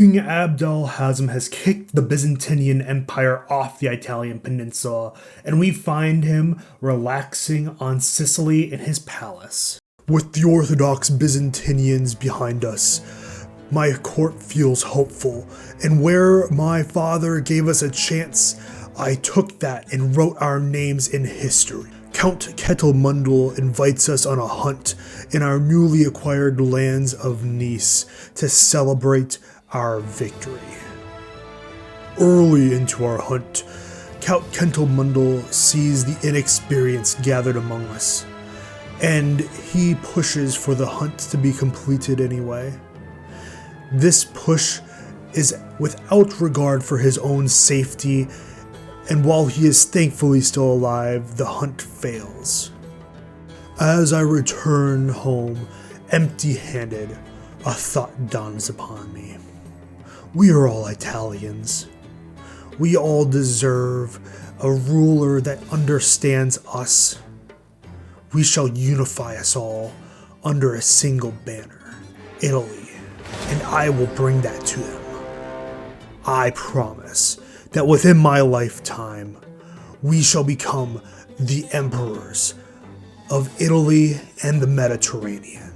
King al-Hazm has kicked the Byzantine Empire off the Italian peninsula, and we find him relaxing on Sicily in his palace. With the Orthodox Byzantinians behind us, my court feels hopeful, and where my father gave us a chance, I took that and wrote our names in history. Count Ketelmundel invites us on a hunt in our newly acquired lands of Nice to celebrate our victory. Early into our hunt, Count Ketelmundel sees the inexperience gathered among us, and he pushes for the hunt to be completed anyway. This push is without regard for his own safety, and while he is thankfully still alive, the hunt fails. As I return home, empty-handed, a thought dawns upon me. We are all Italians. We all deserve a ruler that understands us. We shall unify us all under a single banner, Italy, and I will bring that to them. I promise that within my lifetime, we shall become the emperors of Italy and the Mediterranean.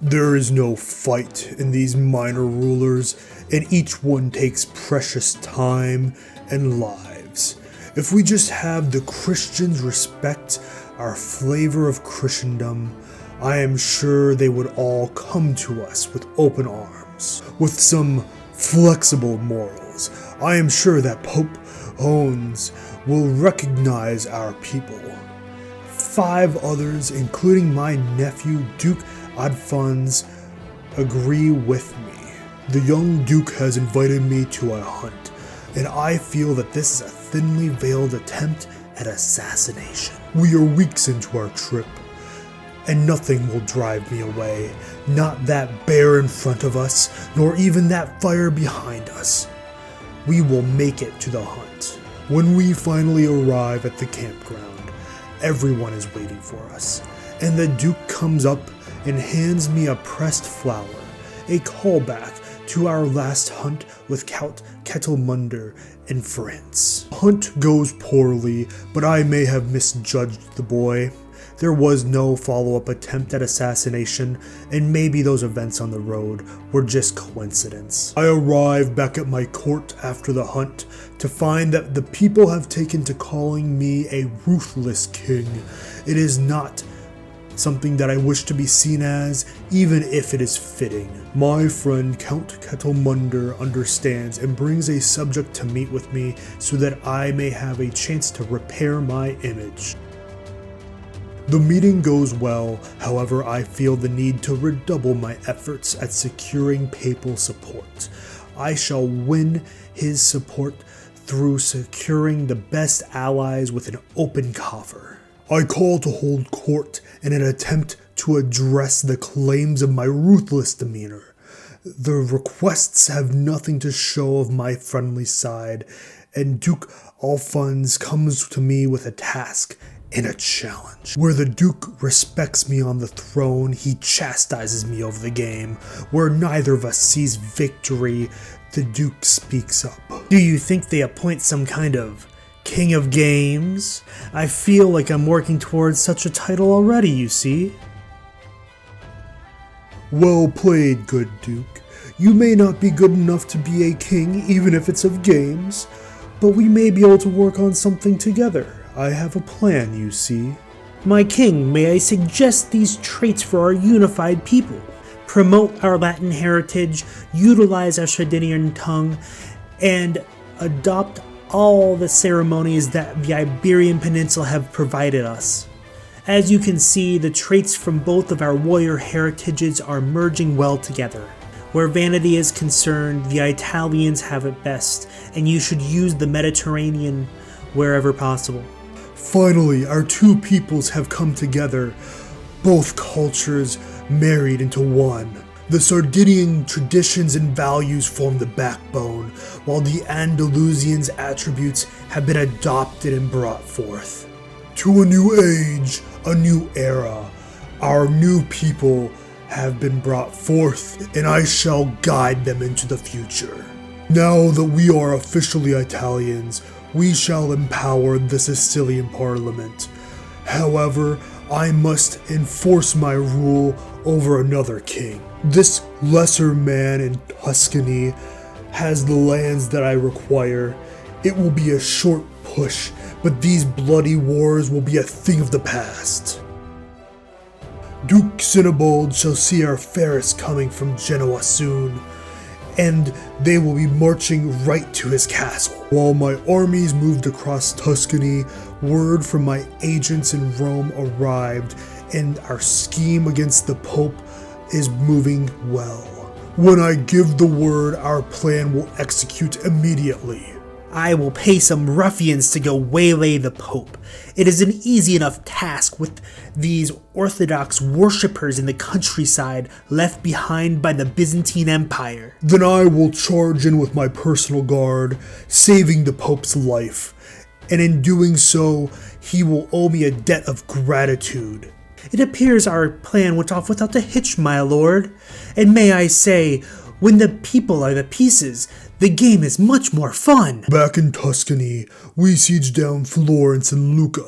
There is no fight in these minor rulers, and each one takes precious time and lives. If we just have the Christians respect our flavor of Christendom, I am sure they would all come to us with open arms. With some flexible morals, I am sure that Pope Hones will recognize our people. 5 others, including my nephew Duke Adfuns, agree with me. The young Duke has invited me to a hunt, and I feel that this is a thinly veiled attempt at assassination. We are weeks into our trip, and nothing will drive me away. Not that bear in front of us, nor even that fire behind us. We will make it to the hunt. When we finally arrive at the campground, everyone is waiting for us, and the Duke comes up and hands me a pressed flower, a callback to our last hunt with Count Ketelmundel in France. The hunt goes poorly, but I may have misjudged the boy. There was no follow-up attempt at assassination, and maybe those events on the road were just coincidence. I arrive back at my court after the hunt to find that the people have taken to calling me a ruthless king. It is not something that I wish to be seen as, even if it is fitting. My friend Count Ketelmundel understands and brings a subject to meet with me so that I may have a chance to repair my image. The meeting goes well, however I feel the need to redouble my efforts at securing papal support. I shall win his support through securing the best allies with an open coffer. I call to hold court in an attempt to address the claims of my ruthless demeanor. The requests have nothing to show of my friendly side, and Duke Adfuns comes to me with a task and a challenge. Where the Duke respects me on the throne, he chastises me over the game. Where neither of us sees victory, the Duke speaks up. Do you think they appoint some kind of King of Games? I feel like I'm working towards such a title already, you see. Well played, good Duke. You may not be good enough to be a king, even if it's of games, but we may be able to work on something together. I have a plan, you see. My king, may I suggest these traits for our unified people? Promote our Latin heritage, utilize our Sardinian tongue, and adopt all the ceremonies that the Iberian Peninsula have provided us. As you can see, the traits from both of our warrior heritages are merging well together. Where vanity is concerned, the Italians have it best, and you should use the Mediterranean wherever possible. Finally, our two peoples have come together, both cultures married into one. The Sardinian traditions and values form the backbone, while the Andalusians' attributes have been adopted and brought forth. To a new age, a new era, Our new people have been brought forth, and I shall guide them into the future. Now that we are officially Italians, we shall empower the Sicilian Parliament. However, I must enforce my rule over another king. This lesser man in Tuscany has the lands that I require. It will be a short push, but these bloody wars will be a thing of the past. Duke Cinnabald shall see our fairest coming from Genoa soon, and they will be marching right to his castle. While my armies moved across Tuscany, word from my agents in Rome arrived, and our scheme against the Pope is moving well. When I give the word, our plan will execute immediately. I will pay some ruffians to go waylay the Pope. It is an easy enough task with these Orthodox worshippers in the countryside left behind by the Byzantine Empire. Then I will charge in with my personal guard, saving the Pope's life, and in doing so, he will owe me a debt of gratitude. It appears our plan went off without a hitch, my lord, and may I say, when the people are the pieces, the game is much more fun. Back in Tuscany, we sieged down Florence and Lucca.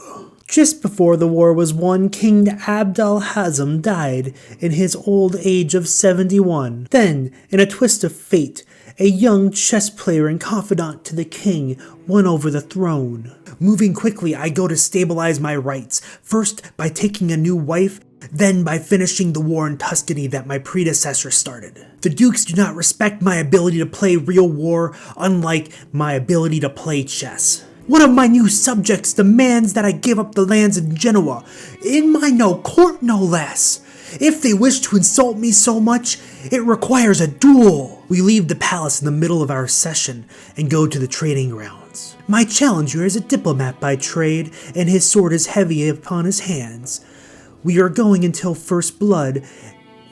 Just before the war was won, King al-Hazm died in his old age of 71. Then, in a twist of fate, a young chess player and confidant to the king won over the throne. Moving quickly, I go to stabilize my rights, first by taking a new wife, then by finishing the war in Tuscany that my predecessor started. The dukes do not respect my ability to play real war, unlike my ability to play chess. One of my new subjects demands that I give up the lands in Genoa, in my no court no less. If they wish to insult me so much, it requires a duel. We leave the palace in the middle of our session and go to the trading grounds. My challenger is a diplomat by trade, and his sword is heavy upon his hands. We are going until first blood,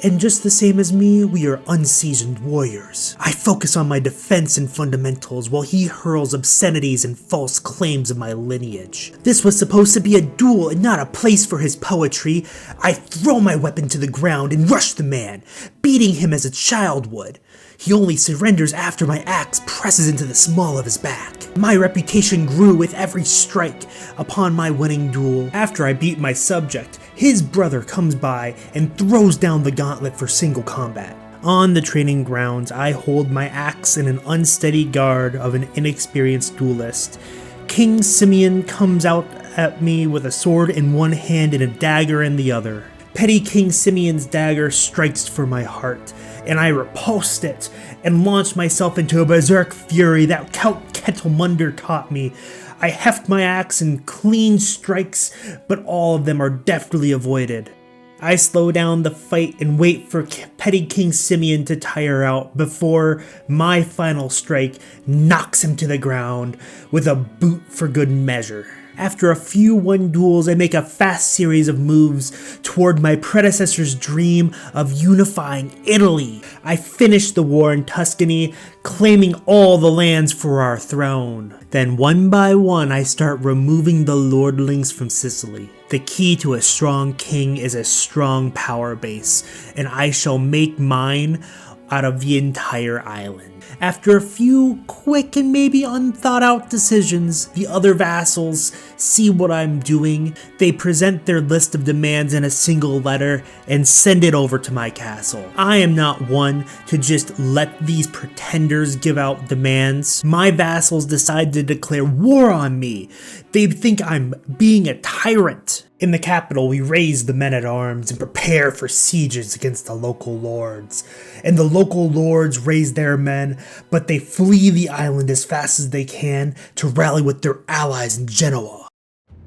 and just the same as me, we are unseasoned warriors. I focus on my defense and fundamentals while he hurls obscenities and false claims of my lineage. This was supposed to be a duel and not a place for his poetry. I throw my weapon to the ground and rush the man, beating him as a child would. He only surrenders after my axe presses into the small of his back. My reputation grew with every strike upon my winning duel. After I beat my subject, his brother comes by and throws down the gauntlet for single combat. On the training grounds, I hold my axe in an unsteady guard of an inexperienced duelist. King Simeon comes out at me with a sword in one hand and a dagger in the other. Petty King Simeon's dagger strikes for my heart, and I repulsed it and launched myself into a berserk fury that Count Kettlemunder taught me. I heft my axe in clean strikes, but all of them are deftly avoided. I slow down the fight and wait for Petty King Simeon to tire out before my final strike knocks him to the ground with a boot for good measure. After a few won duels, I make a fast series of moves toward my predecessor's dream of unifying Italy. I finish the war in Tuscany, claiming all the lands for our throne. Then one by one, I start removing the lordlings from Sicily. The key to a strong king is a strong power base, and I shall make mine out of the entire island. After a few quick and maybe unthought out decisions, the other vassals see what I'm doing. They present their list of demands in a single letter and send it over to my castle. I am not one to just let these pretenders give out demands. My vassals decide to declare war on me. They think I'm being a tyrant. In the capital, we raise the men-at-arms and prepare for sieges against the local lords. And the local lords raise their men, but they flee the island as fast as they can to rally with their allies in Genoa.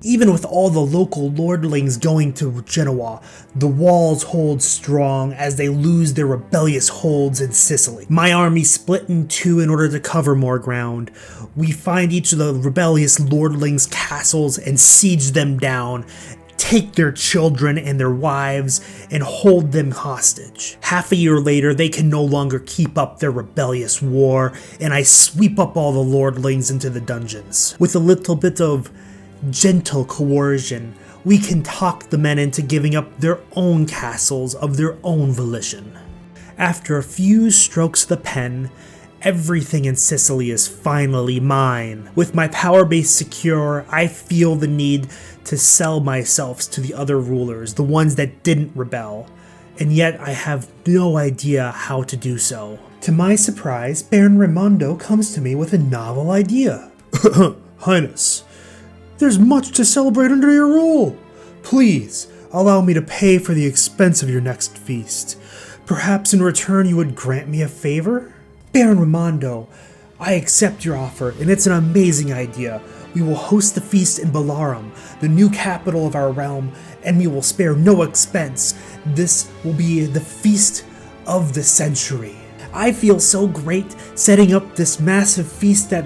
Even with all the local lordlings going to Genoa, the walls hold strong as they lose their rebellious holds in Sicily. My army split in two in order to cover more ground. We find each of the rebellious lordlings' castles and siege them down, take their children and their wives, and hold them hostage. Half a year later, they can no longer keep up their rebellious war, and I sweep up all the lordlings into the dungeons. With a little bit of gentle coercion, we can talk the men into giving up their own castles of their own volition. After a few strokes of the pen, everything in Sicily is finally mine. With my power base secure, I feel the need to sell myself to the other rulers, the ones that didn't rebel, and yet I have no idea how to do so. To my surprise, Baron Raimondo comes to me with a novel idea. Highness, there's much to celebrate under your rule. Please, allow me to pay for the expense of your next feast. Perhaps in return you would grant me a favor? Baron Raimondo, I accept your offer, and it's an amazing idea. We will host the feast in Ballarum, the new capital of our realm, and we will spare no expense. This will be the feast of the century. I feel so great setting up this massive feast that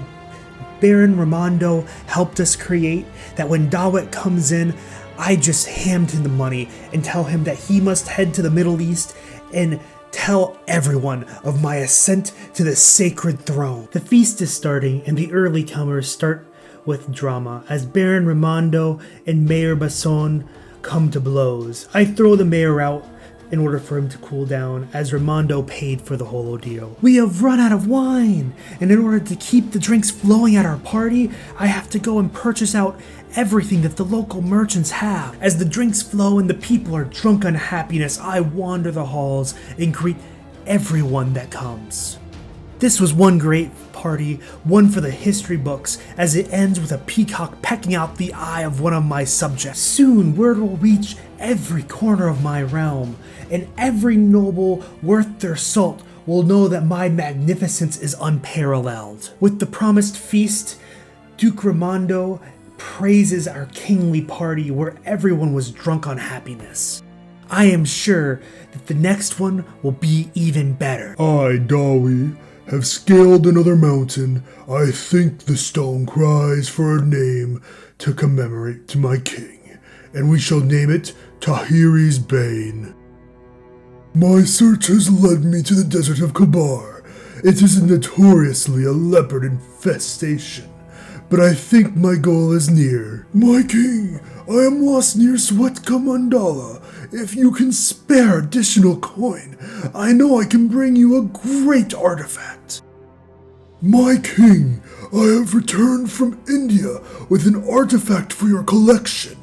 Baron Raimondo helped us create, that when Dawit comes in, I just hand him the money and tell him that he must head to the Middle East and tell everyone of my ascent to the sacred throne. The feast is starting, and the early comers start with drama as Baron Raimondo and Mayor Basson come to blows. I throw the mayor out in order for him to cool down, as Raimondo paid for the whole ordeal. We have run out of wine, and in order to keep the drinks flowing at our party, I have to go and purchase out everything that the local merchants have. As the drinks flow and the people are drunk on happiness, I wander the halls and greet everyone that comes. This was one great party, one for the history books, as it ends with a peacock pecking out the eye of one of my subjects. Soon word will reach every corner of my realm, and every noble worth their salt will know that my magnificence is unparalleled. With the promised feast, Duke Raimondo praises our kingly party where everyone was drunk on happiness. I am sure that the next one will be even better. I, Dawi, have scaled another mountain. I think the stone cries for a name to commemorate to my king, and we shall name it Tahiri's Bane. My search has led me to the desert of Kabar. It is notoriously a leopard infestation, but I think my goal is near. My king, I am lost near Swetka Mandala. If you can spare additional coin, I know I can bring you a great artifact. My king, I have returned from India with an artifact for your collection.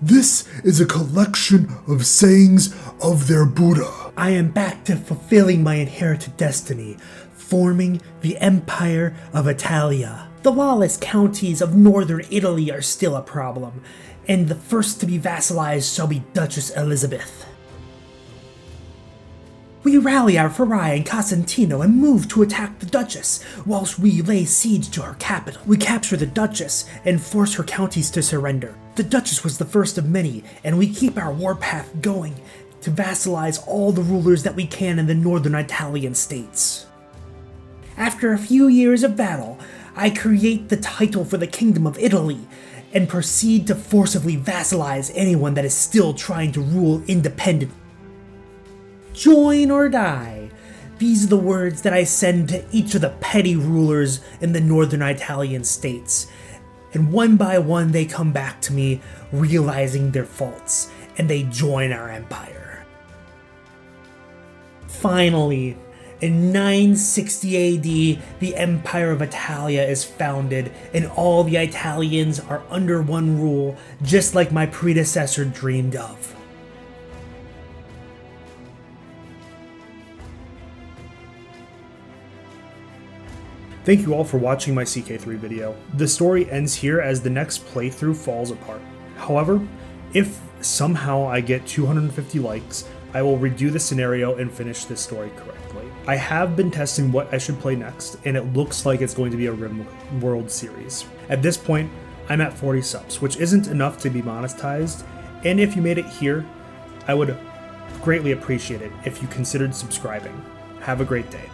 This is a collection of sayings of their Buddha. I am back to fulfilling my inherited destiny, forming the Empire of Italia. The lawless counties of northern Italy are still a problem, and the first to be vassalized shall be Duchess Elizabeth. We rally our Farai in Casentino and move to attack the Duchess, whilst we lay siege to her capital. We capture the Duchess and force her counties to surrender. The Duchess was the first of many, and we keep our warpath going to vassalize all the rulers that we can in the northern Italian states. After a few years of battle, I create the title for the Kingdom of Italy, and proceed to forcibly vassalize anyone that is still trying to rule independently. Join or die. These are the words that I send to each of the petty rulers in the northern Italian states, and one by one they come back to me, realizing their faults, and they join our empire. Finally, in 960 AD, the Empire of Italia is founded, and all the Italians are under one rule, just like my predecessor dreamed of. Thank you all for watching my CK3 video. The story ends here as the next playthrough falls apart. However, if somehow I get 250 likes, I will redo the scenario and finish this story correctly. I have been testing what I should play next, and it looks like it's going to be a RimWorld series. At this point, I'm at 40 subs, which isn't enough to be monetized, and if you made it here, I would greatly appreciate it if you considered subscribing. Have a great day.